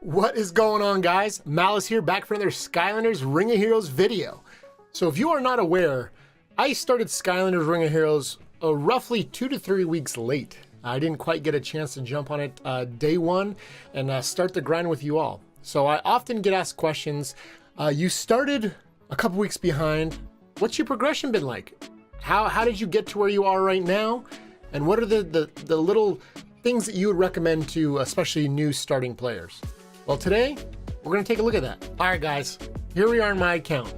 What is going on, guys? Malice here, back for another Skylanders Ring of Heroes video. So if you are not aware, I started Skylanders Ring of Heroes roughly 2 to 3 weeks late. I didn't quite get a chance to jump on it day one and start the grind with you all. So I often get asked questions. You started a couple weeks behind. What's your progression been like? How did you get to where you are right now? And what are the little things that you would recommend to especially new starting players? Well, today we're going to take a look at that. All right, guys, here we are in my account.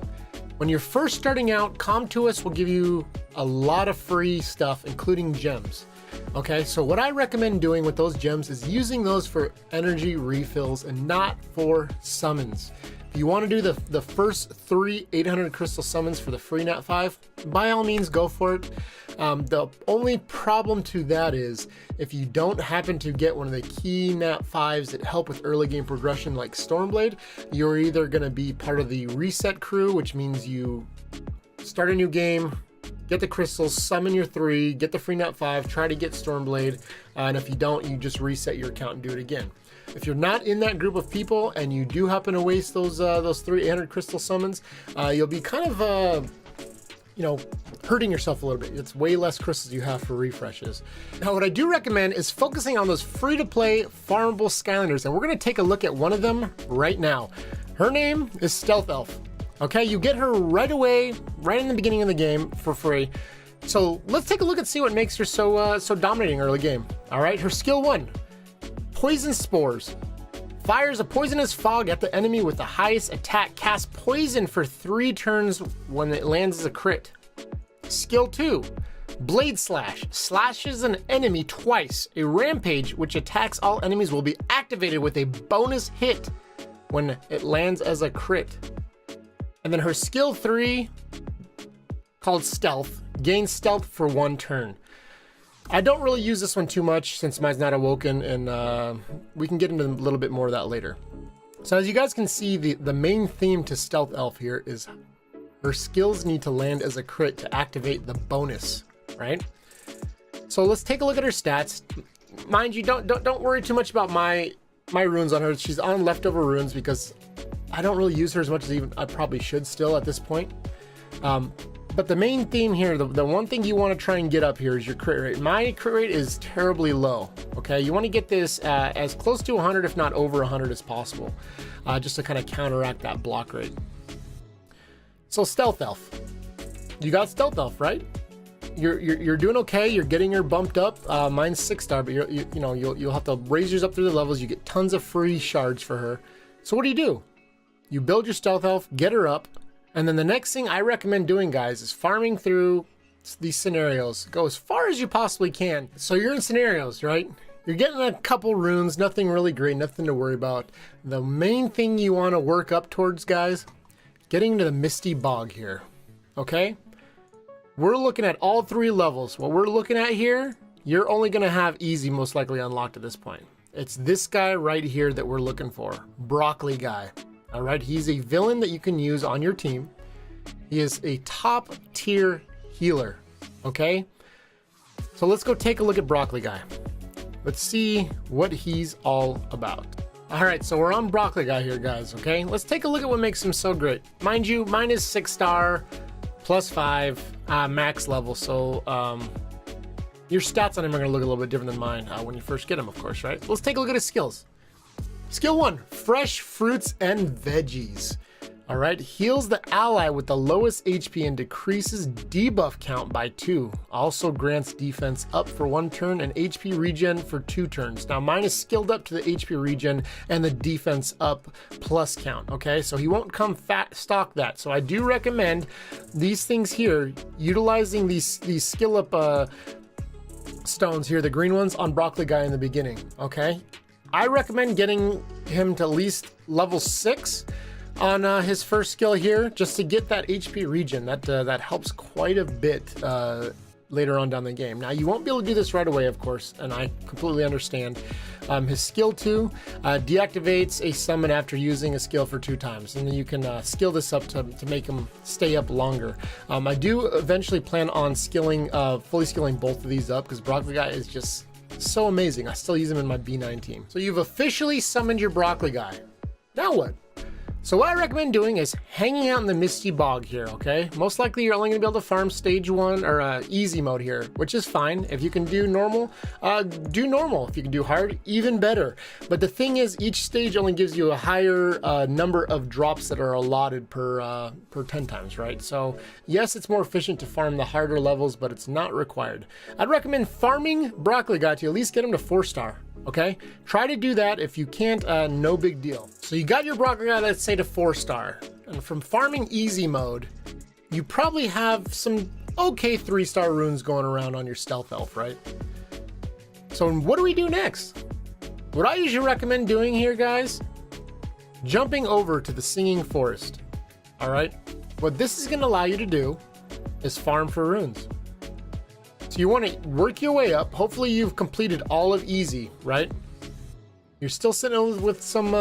When you're first starting out, Come To Us will give you a lot of free stuff, including gems. Okay, so what I recommend doing with those gems is using those for energy refills and not for summons. If you want to do the first 3 800 crystal summons for the free Nat 5, by all means go for it. The only problem to that is if you don't happen to get one of the key Nat 5s that help with early game progression like Stormblade, you're either going to be part of the reset crew, which means you start a new game, get the crystals, summon your 3, get the free Nat 5, try to get Stormblade, and if you don't, you just reset your account and do it again. If you're not in that group of people and you do happen to waste those 3 800 crystal summons, you'll be kind of hurting yourself a little bit. It's way less crystals you have for refreshes. Now, what I do recommend is focusing on those free-to-play farmable Skylanders, and we're going to take a look at one of them right now. Her name is Stealth Elf. Okay, you get her right away, right in the beginning of the game for free. So let's take a look and see what makes her so dominating early game. All right, her skill 1, Poison Spores. Fires a poisonous fog at the enemy with the highest attack. Casts poison for 3 turns when it lands as a crit. Skill 2, Blade Slash. Slashes an enemy twice. A rampage which attacks all enemies will be activated with a bonus hit when it lands as a crit. And then her skill 3, called Stealth, gains stealth for 1 turn. I don't really use this one too much since mine's not awoken, and we can get into a little bit more of that later. So as you guys can see, the main theme to Stealth Elf here is her skills need to land as a crit to activate the bonus, right? So let's take a look at her stats. Mind you, don't worry too much about my runes on her. She's on leftover runes because I don't really use her as much as even I probably should still at this point. But the main theme here, the one thing you want to try and get up here is your crit rate. My crit rate is terribly low, okay? You want to get this as close to 100, if not over 100 as possible, just to kind of counteract that block rate. So Stealth Elf. You got Stealth Elf, right? You're doing okay. You're getting her bumped up. Mine's 6-star, but you'll have to raise yours up through the levels. You get tons of free shards for her. So what do? You build your Stealth Elf, get her up, and then the next thing I recommend doing, guys, is farming through these scenarios. Go as far as you possibly can. So you're in scenarios, right? You're getting a couple runes, nothing really great, nothing to worry about. The main thing you want to work up towards, guys, getting into the Misty Bog here, okay? We're looking at all 3 levels. What we're looking at here, you're only going to have easy most likely unlocked at this point. It's this guy right here that we're looking for, Broccoli Guy. All right, he's a villain that you can use on your team. He is a top tier healer, okay? So let's go take a look at Broccoli Guy. Let's see what he's all about. All right, so we're on Broccoli Guy here, guys, okay? Let's take a look at what makes him so great. Mind you, mine is 6-star, +5, max level, so your stats on him are gonna look a little bit different than mine when you first get him, of course, right? Let's take a look at his skills. Skill 1, Fresh Fruits and Veggies. All right, heals the ally with the lowest HP and decreases debuff count by 2. Also grants defense up for 1 turn and HP regen for 2 turns. Now mine is skilled up to the HP regen and the defense up plus count, okay? So he won't come stock that. So I do recommend these things here, utilizing these skill up stones here, the green ones on Broccoli Guy in the beginning, okay? I recommend getting him to at least level 6 on his first skill here, just to get that HP regen. That helps quite a bit later on down the game. Now, you won't be able to do this right away, of course, and I completely understand. His skill 2 deactivates a summon after using a skill for 2 times, and then you can skill this up to make him stay up longer. I do eventually plan on fully skilling both of these up, because Broccoli Guy is just so amazing. I still use him in my B9 team. So you've officially summoned your broccoli guy. Now what? So what I recommend doing is hanging out in the Misty Bog here, okay? Most likely you're only gonna be able to farm stage 1 or easy mode here, which is fine. If you can do normal, do normal. If you can do hard, even better. But the thing is, each stage only gives you a higher number of drops that are allotted per 10 times, right? So yes, it's more efficient to farm the harder levels, but it's not required. I'd recommend farming broccoli guy to at least get him to 4-star. Okay, try to do that. If you can't, no big deal. So you got your broccoli guy, let's say, to 4-star, and from farming easy mode, you probably have some okay 3-star runes going around on your stealth elf, right? So what do we do next? What I usually recommend doing here, guys, jumping over to the Singing Forest. All right, what this is going to allow you to do is farm for runes. So you want to work your way up. Hopefully you've completed all of easy, right? You're still sitting with some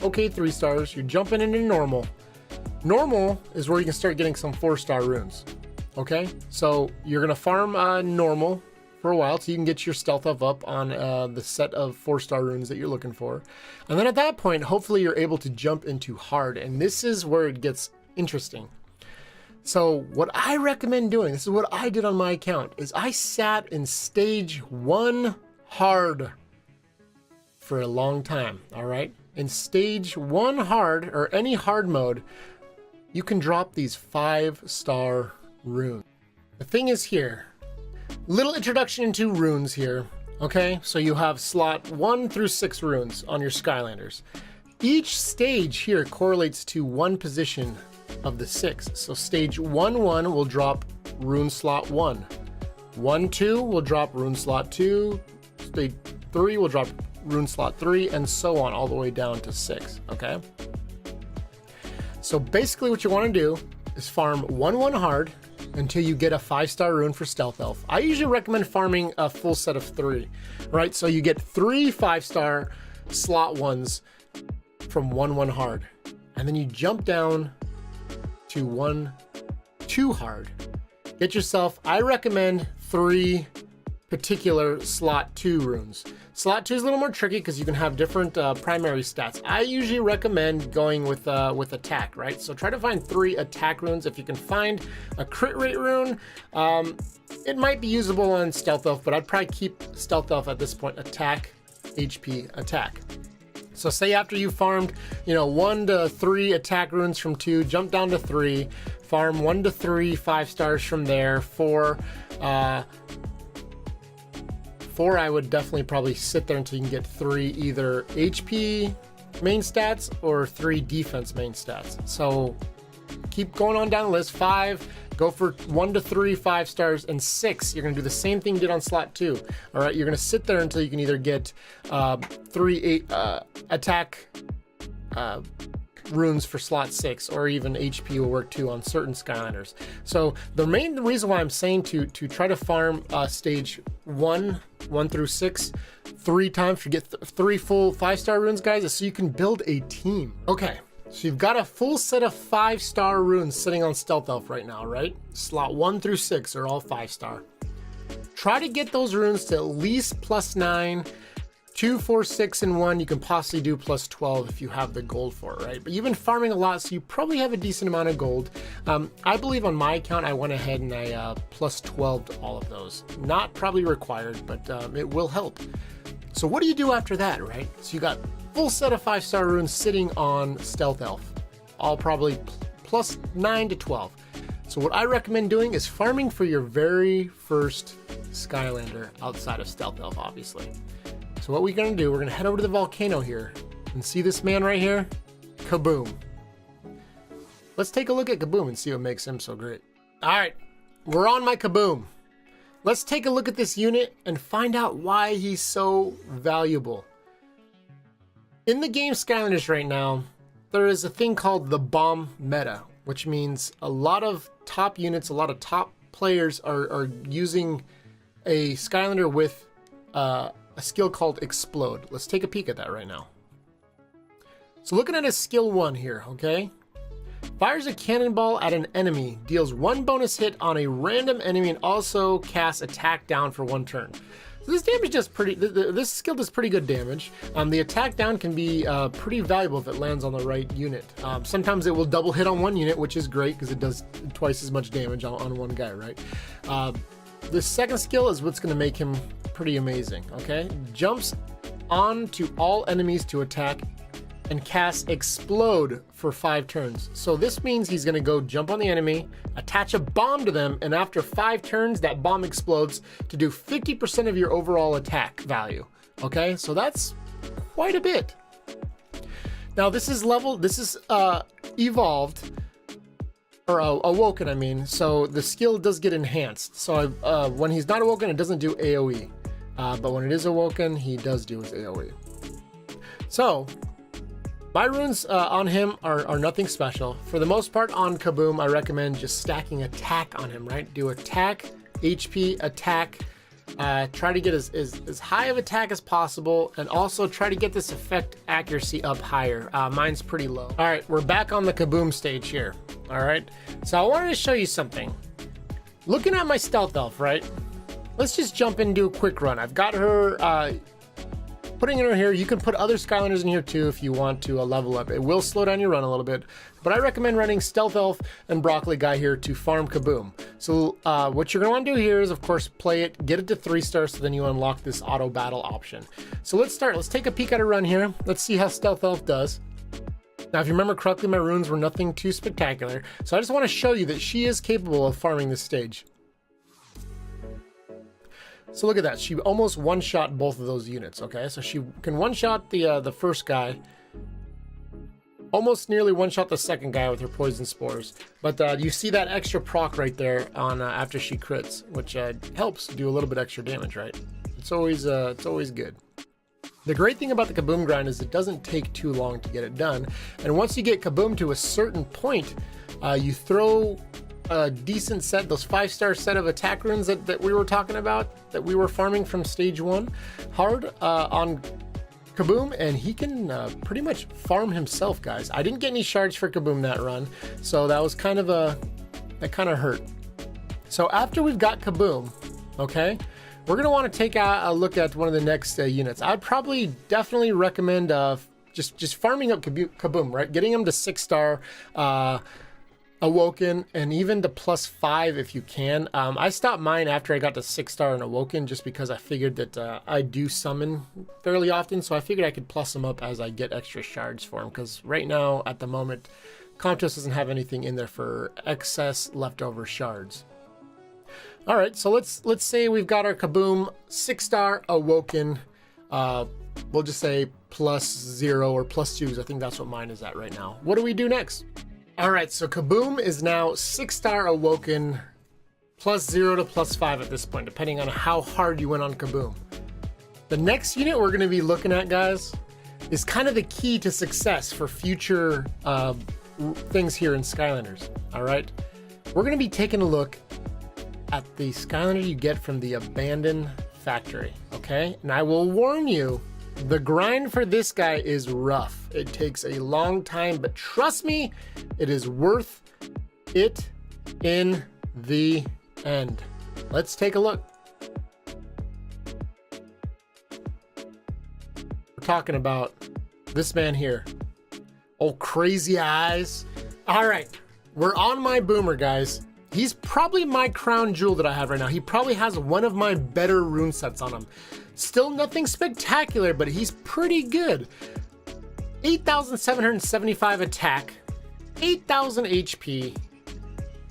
okay 3-stars. You're jumping into normal. Normal is where you can start getting some 4-star runes. Okay, so you're gonna farm normal for a while so you can get your stealth up on the set of 4-star runes that you're looking for, and then at that point, hopefully you're able to jump into hard, and this is where it gets interesting. So what I recommend doing, this is what I did on my account, is I sat in stage 1 hard for a long time, all right? In stage 1 hard, or any hard mode, you can drop these 5-star runes. The thing is here, little introduction into runes here, okay? So you have slot 1 through 6 runes on your Skylanders. Each stage here correlates to one position of the 6. So stage 1-1 will drop rune slot 1. 1-2 will drop rune slot 2. Stage 3 will drop rune slot 3, and so on all the way down to 6, okay? So basically what you want to do is farm 1-1 hard until you get a 5-star rune for Stealth Elf. I usually recommend farming a full set of 3, right? So you get 3 5-star slot 1s from 1-1 hard, and then you jump down to 1-2 hard. Get yourself, I recommend 3 particular slot 2 runes. Slot 2 is a little more tricky because you can have different primary stats. I usually recommend going with attack, right? So try to find 3 attack runes. If you can find a crit rate rune, it might be usable on Stealth Elf, but I'd probably keep Stealth Elf at this point. Attack, HP, attack. So say after you farmed, 1 to 3 attack runes from 2, jump down to 3, farm 1 to 3 5-stars from there. 4, I would definitely probably sit there until you can get 3 either HP main stats or 3 defense main stats. So keep going on down the list. 5, go for 1 to 3 5-stars, and 6, you're gonna do the same thing you did on slot 2. All right, you're gonna sit there until you can either get 3 attack runes for slot 6, or even HP will work too on certain Skylanders. So the main reason why I'm saying to try to farm stage 1 through 6 3 times to get 3 full 5-star runes, guys, is so you can build a team. Okay, so you've got a full set of 5-star runes sitting on Stealth Elf right now, right? Slot 1 through 6 are all 5-star. Try to get those runes to at least +9. 2, 4, 6, and 1, you can possibly do +12 if you have the gold for it, right? But you've been farming a lot, so you probably have a decent amount of gold. I believe on my account, I went ahead and I +12'd all of those. Not probably required, but it will help. So what do you do after that, right? So you got full set of 5-star runes sitting on Stealth Elf, all probably +9 to 12. So what I recommend doing is farming for your very first Skylander outside of Stealth Elf, obviously. So what we're gonna do, we're gonna head over to the volcano here and see this man right here, Kaboom. Let's take a look at Kaboom and see what makes him so great. All right, we're on my Kaboom. Let's take a look at this unit and find out why he's so valuable. In the game Skylanders right now, there is a thing called the bomb meta, which means a lot of top units, a lot of top players are using a Skylander with a skill called Explode. Let's take a peek at that right now. So looking at his skill 1 here, okay? Fires a cannonball at an enemy, deals 1 bonus hit on a random enemy, and also casts attack down for 1 turn. This damage does pretty. This skill does pretty good damage. The attack down can be pretty valuable if it lands on the right unit. Sometimes it will double hit on one unit, which is great because it does twice as much damage on one guy, right? The second skill is what's going to make him pretty amazing. Okay, jumps on to all enemies to attack and cast Explode for 5 turns. So this means he's gonna go jump on the enemy, attach a bomb to them, and after 5 turns, that bomb explodes to do 50% of your overall attack value. Okay, so that's quite a bit. Now this is evolved, or awoken, I mean, so the skill does get enhanced. So when he's not awoken, it doesn't do AoE, but when it is awoken, he does do his AoE. So, my runes on him are nothing special. For the most part on Kaboom, I recommend just stacking attack on him, right? Do attack, HP, attack. Try to get as high of attack as possible, and also try to get this effect accuracy up higher. Mine's pretty low. All right, we're back on the Kaboom stage here. All right, so I wanted to show you something. Looking at my Stealth Elf, right? Let's just jump in and do a quick run. I've got her... putting her here. You can put other Skylanders in here too if you want to level up. It will slow down your run a little bit, but I recommend running Stealth Elf and Broccoli Guy here to farm Kaboom. So what you're going to want to do here is, of course, play it, get it to 3 stars, so then you unlock this auto battle option. So let's start. Let's take a peek at a run here. Let's see how Stealth Elf does. Now, if you remember correctly, my runes were nothing too spectacular, so I just want to show you that she is capable of farming this stage. So look at that. She almost one-shot both of those units, okay? So she can one-shot the first guy, almost nearly one-shot the second guy with her poison spores. But you see that extra proc right there on after she crits, which helps do a little bit extra damage, right? It's always good. The great thing about the Kaboom grind is it doesn't take too long to get it done. And once you get Kaboom to a certain point, you throw a decent set, those 5-star set of attack runes that we were talking about, that we were farming from stage 1 hard on Kaboom, and he can pretty much farm himself, guys. I didn't get any shards for Kaboom that run, so that was kind of that kind of hurt. So after we've got Kaboom, okay, we're gonna want to take a look at one of the next units. I'd probably definitely recommend just farming up Kaboom, right? Getting him to 6-star, Awoken, and even to +5 if you can. I stopped mine after I got to 6-star and Awoken, just because I figured that I do summon fairly often, so I figured I could plus them up as I get extra shards for them, because right now, at the moment, Comptos doesn't have anything in there for excess leftover shards. All right, so let's say we've got our Kaboom 6-star Awoken. We'll just say +0 or +2s. I think that's what mine is at right now. What do we do next? All right, so Kaboom is now 6-star Awoken, +0 to +5 at this point, depending on how hard you went on Kaboom. The next unit we're gonna be looking at, guys, is kind of the key to success for future things here in Skylanders, all right? We're gonna be taking a look at the Skylander you get from the abandoned factory, okay? And I will warn you, the grind for this guy is rough. It takes a long time, but trust me, it is worth it in the end. Let's take a look. We're talking about this man here. Oh, Crazy Eyes. All right, we're on my Boomer, guys. He's probably my crown jewel that I have right now. He probably has one of my better rune sets on him. Still nothing spectacular, but he's pretty good. 8,775 attack, 8,000 HP,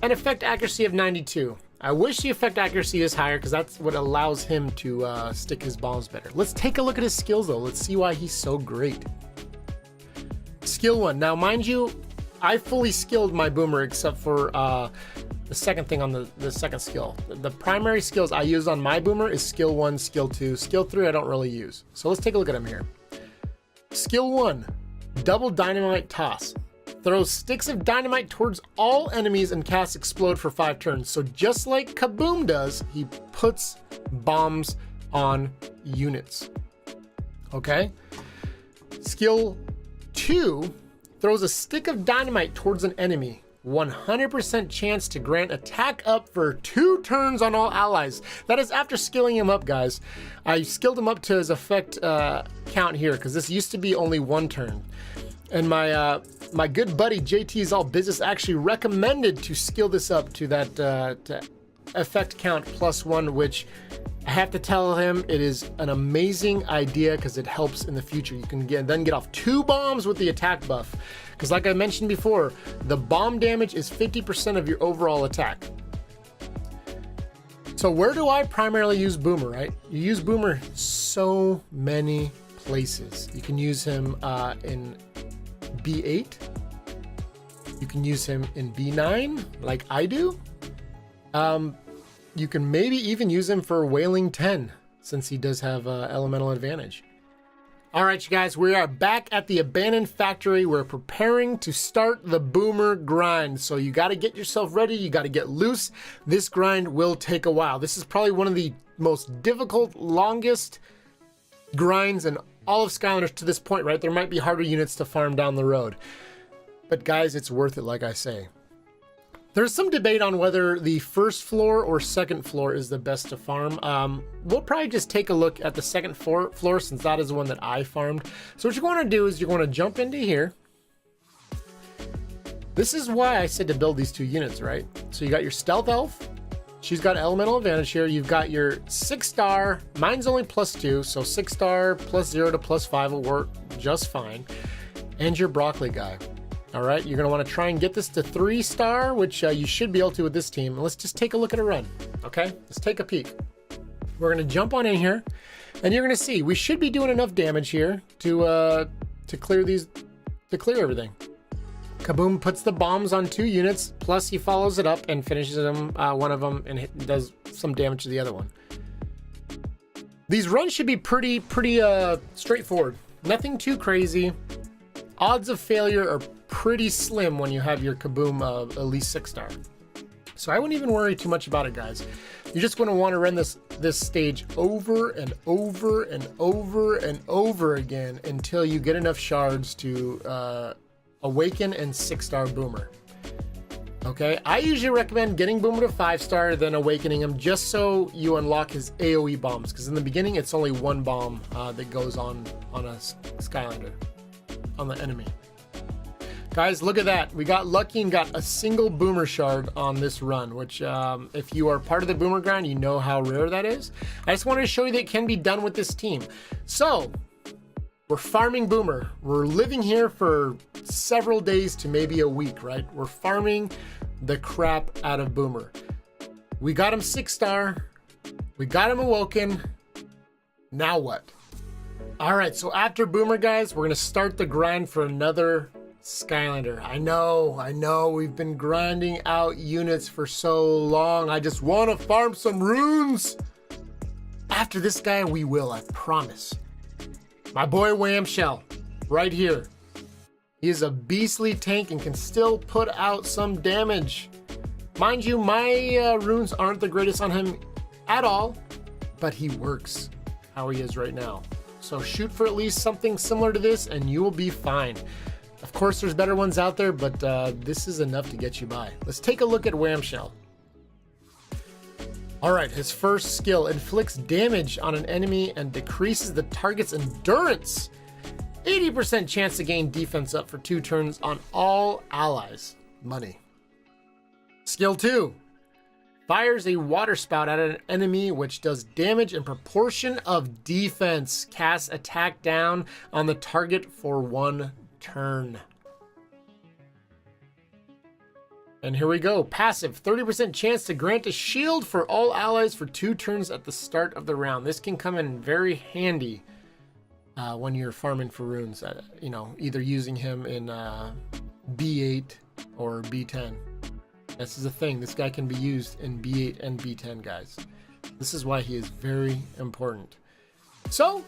and effect accuracy of 92. I wish the effect accuracy is higher, because that's what allows him to stick his bombs better. Let's take a look at his skills, though. Let's see why he's so great. Skill 1. Now, mind you, I fully skilled my Boomer except for the second thing on the second skill. The primary skills I use on my Boomer is skill 1, skill 2. Skill 3 I don't really use. So let's take a look at him here. Skill 1, double dynamite toss. Throws sticks of dynamite towards all enemies and casts Explode for 5 turns. So just like Kaboom does, he puts bombs on units. Okay? Skill 2, throws a stick of dynamite towards an enemy. 100% chance to grant attack up for 2 turns on all allies. That is after skilling him up, guys. I skilled him up to his effect count here because this used to be only 1 turn. And my good buddy JT's All Business actually recommended to skill this up to that to effect count +1, which I have to tell him it is an amazing idea because it helps in the future. You can then get off 2 bombs with the attack buff. Because like I mentioned before, the bomb damage is 50% of your overall attack. So where do I primarily use Boomer, right? You use Boomer so many places. You can use him in B8. You can use him in B9, like I do. You can maybe even use him for Wailing 10, since he does have elemental advantage. All right, you guys, we are back at the abandoned factory. We're preparing to start the Boomer grind. So you got to get yourself ready. You got to get loose. This grind will take a while. This is probably one of the most difficult, longest grinds in all of Skylanders to this point, right? There might be harder units to farm down the road. But guys, it's worth it, like I say. There's some debate on whether the first floor or second floor is the best to farm. We'll probably just take a look at the second floor since that is the one that I farmed. So what you want to do is you want to jump into here. This is why I said to build these 2 units, right? So you got your Stealth Elf. She's got elemental advantage here. You've got your 6-star. Mine's only +2, so 6-star +0 to +5 will work just fine. And your Broccoli guy. All right, you're gonna wanna try and get this to 3-star, which you should be able to with this team. And let's just take a look at a run, okay? Let's take a peek. We're gonna jump on in here, and you're gonna see we should be doing enough damage here to clear everything. Kaboom puts the bombs on 2 units, plus he follows it up and finishes them, one of them, and does some damage to the other one. These runs should be pretty straightforward. Nothing too crazy. Odds of failure are pretty slim when you have your Kaboom at least 6-star. So I wouldn't even worry too much about it, guys. You're just going to want to run this stage over and over and over and over again until you get enough shards to awaken and 6-star Boomer. Okay, I usually recommend getting Boomer to 5-star, then awakening him just so you unlock his AoE bombs. Because in the beginning, it's only 1 bomb that goes on a Skylander, on the enemy. Guys, look at that. We got lucky and got a single Boomer shard on this run, which if you are part of the Boomer grind, you know how rare that is. I just wanted to show you that it can be done with this team. So, we're farming Boomer. We're living here for several days to maybe a week, right? We're farming the crap out of Boomer. We got him 6-star. We got him awoken. Now what? All right, so after Boomer, guys, we're gonna start the grind for another Skylander. I know, we've been grinding out units for so long. I just want to farm some runes. After this guy, we will, I promise. My boy Whamshell, right here. He is a beastly tank and can still put out some damage. Mind you, my runes aren't the greatest on him at all, but he works how he is right now. So shoot for at least something similar to this and you will be fine. Of course, there's better ones out there, but this is enough to get you by. Let's take a look at Whamshell. All right, his first skill inflicts damage on an enemy and decreases the target's endurance. 80% chance to gain defense up for 2 turns on all allies. Money. Skill 2. Fires a water spout at an enemy which does damage in proportion of defense. Casts attack down on the target for 1 turn. And here we go. Passive, 30% chance to grant a shield for all allies for 2 turns at the start of the round. This can come in very handy when you're farming for runes. You know, either using him in B8 or B10. This is a thing. This guy can be used in B8 and B10, guys. This is why he is very important. So,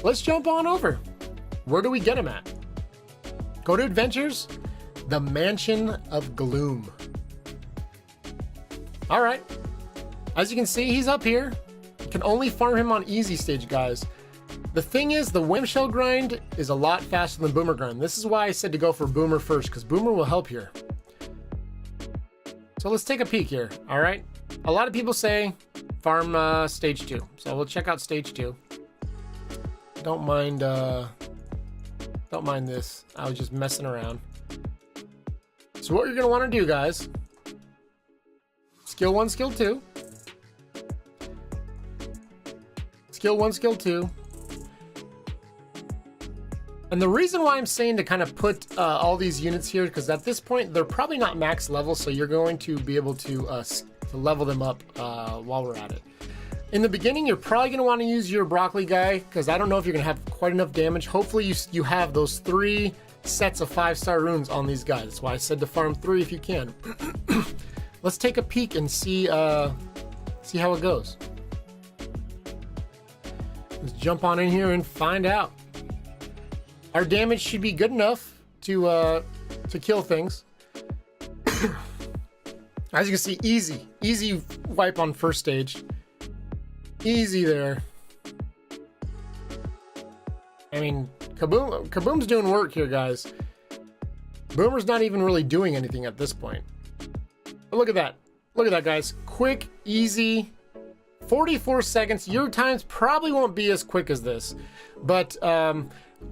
let's jump on over. Where do we get him at? Go to Adventures, the Mansion of Gloom. All right. As you can see, he's up here. You can only farm him on easy stage, guys. The thing is, the Whamshell grind is a lot faster than Boomer grind. This is why I said to go for Boomer first, because Boomer will help here. So let's take a peek here. All right. A lot of people say farm stage 2. So we'll check out stage 2. Don't mind this. I was just messing around. So what you're gonna want to do, guys, skill 1, skill 2. Skill 1, skill 2. And the reason why I'm saying to kind of put all these units here, because at this point, they're probably not max level, so you're going to be able to level them up while we're at it. In the beginning, you're probably going to want to use your broccoli guy, because I don't know if you're going to have quite enough damage. Hopefully, you have those 3 sets of 5-star runes on these guys. That's why I said to farm 3 if you can. Let's take a peek and see how it goes. Let's jump on in here and find out. Our damage should be good enough to kill things. As you can see, easy wipe on first stage. Easy there. I mean, Kaboom's doing work here, guys. Boomer's not even really doing anything at this point. But look at that. Look at that, guys. Quick, easy. 44 seconds. Your times probably won't be as quick as this. But,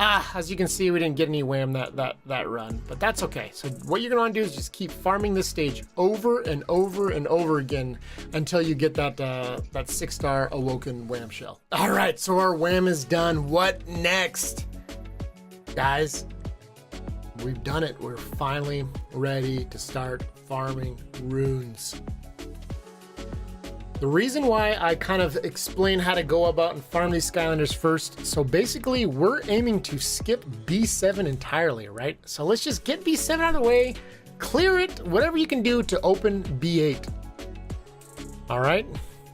as you can see, we didn't get any wham that run. But that's okay. So what you're going to want to do is just keep farming this stage over and over and over again until you get that 6-star awoken wham shell. All right, so our wham is done. What next? Guys, we've done it. We're finally ready to start farming runes. The reason why I kind of explain how to go about and farm these Skylanders first, so basically we're aiming to skip B7 entirely, right? So let's just get B7 out of the way, clear it, whatever you can do to open B8. All right,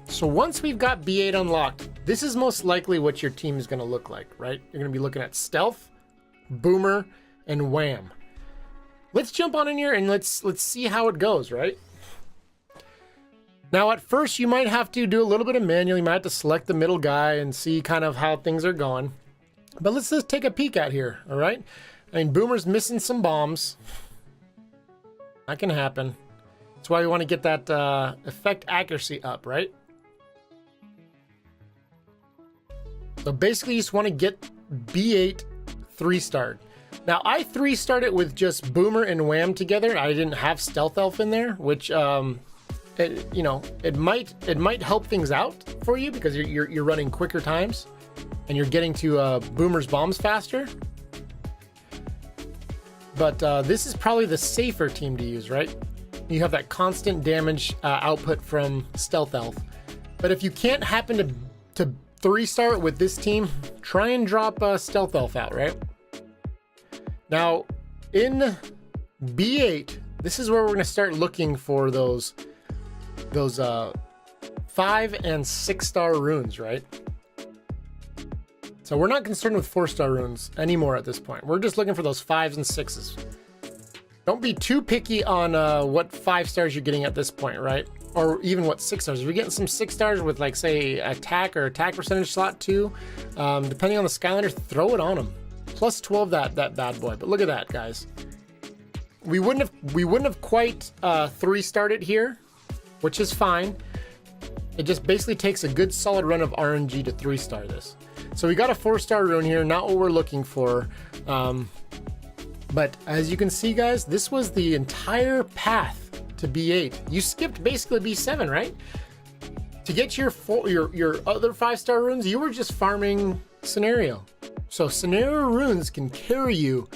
so once we've got B8 unlocked, this is most likely what your team is gonna look like, right? You're gonna be looking at Stealth, Boomer, and Wham. Let's jump on in here and let's see how it goes, right? Now, at first, you might have to do a little bit of manual. You might have to select the middle guy and see kind of how things are going. But let's just take a peek at here, all right? I mean, Boomer's missing some bombs. That can happen. That's why we want to get that effect accuracy up, right? So basically, you just want to get B8 3-starred. Now, I 3-starred it with just Boomer and Wham together. I didn't have Stealth Elf in there, which... it might help things out for you because you're running quicker times and you're getting to Boomer's bombs faster. But this is probably the safer team to use, right? You have that constant damage output from Stealth Elf. But if you can't happen to 3-star it with this team, try and drop Stealth Elf out, right? Now, in B8, this is where we're going to start looking for those 5 and 6-star runes, right? So we're not concerned with 4-star runes anymore at this point. We're just looking for those 5s and 6s. Don't be too picky on what 5 stars you're getting at this point, right? Or even what 6 stars. If you're getting some 6 stars with, like, say, attack or attack percentage slot 2, depending on the Skylander, throw it on them. Plus 12 that bad boy. But look at that, guys. We wouldn't have quite 3-starred it here, which is fine. It just basically takes a good solid run of RNG to 3-star this. So we got a 4-star rune here, not what we're looking for. But as you can see, guys, this was the entire path to B8. You skipped basically B7, right? To get your other 5-star runes, you were just farming Scenario. So Scenario runes can carry you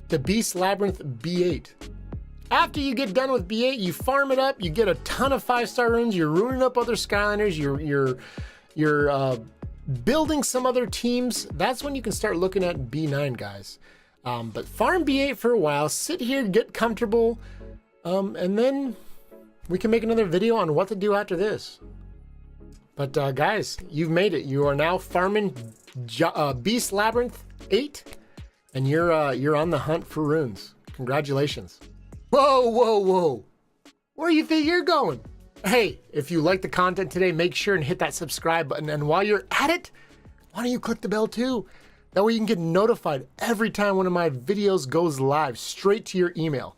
to Beast Labyrinth B8. After you get done with B8, you farm it up, you get a ton of 5-star runes, you're ruining up other Skylanders, you're building some other teams. That's when you can start looking at B9, guys. But farm B8 for a while, sit here, get comfortable, and then we can make another video on what to do after this. But guys, you've made it. You are now farming Beast Labyrinth 8, and you're on the hunt for runes. Congratulations. Whoa, whoa, whoa. Where do you think you're going? Hey, if you like the content today, make sure and hit that subscribe button. And while you're at it, why don't you click the bell too? That way you can get notified every time one of my videos goes live straight to your email.